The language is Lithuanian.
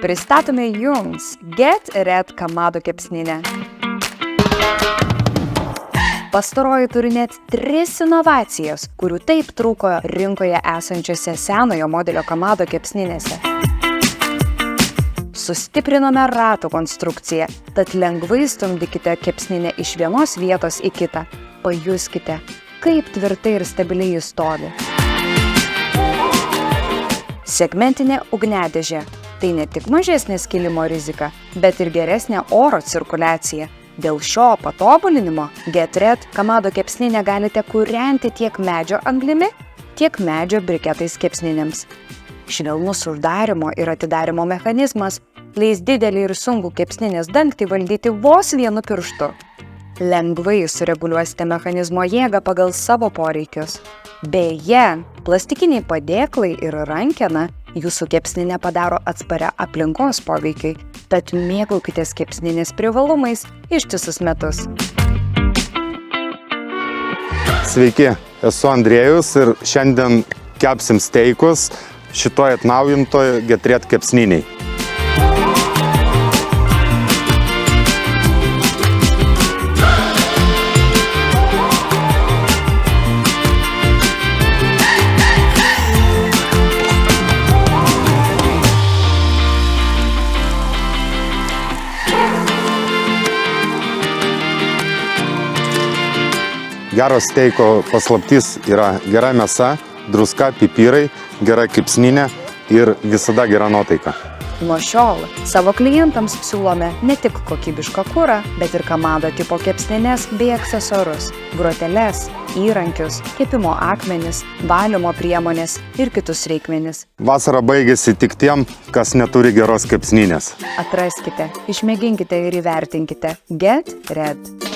Pristatome jums Get Red Kamado kepsninę. Pastaroji turi net 3 inovacijas, kurių taip trūko rinkoje esančiose senojo modelio Kamado kepsninėse. Sustiprinome ratų konstrukciją, tad lengvai stumdykite kepsninę iš vienos vietos į kitą. Pajuskite, kaip tvirtai ir stabiliai jis stovi. Segmentinė ugniadėžė. Tai ne tik mažesnė skilimo rizika, bet ir geresnė oro cirkuliacija. Dėl šio patobulinimo Get Red Kamado kepsninę galite kūrenti tiek medžio anglimi, tiek medžio briketais kepsninėms. Švelnus uždarimo ir atidarimo mechanizmas leis didelį ir sunkų kepsninės dangtį valdyti vos vienu pirštu. Lengvai sureguliuosite mechanizmo jėgą pagal savo poreikius. Beje, plastikiniai padėklai ir rankena jūsų kepsninę padaro atsparia aplinkos poveikiai, tad mėgaukitės kepsninės privalumais ištisus metus. Sveiki, esu Andrėjus ir šiandien kepsim steikus šitoj atnaujintoj Get Red kepsniniai. Gero steiko paslaptis yra gera mėsa, druska, pipirai, gera kepsninė ir visada gera nuotaika. Nuo šiol savo klientams siūlome ne tik kokybišką kurą, bet ir Kamado tipo kepsnines bei aksesuarus, groteles, įrankius, kepimo akmenis, valymo priemonės ir kitus reikmenis. Vasara baigėsi tik tiem, kas neturi geros kepsninės. Atraskite, išmėginkite ir įvertinkite Get Red.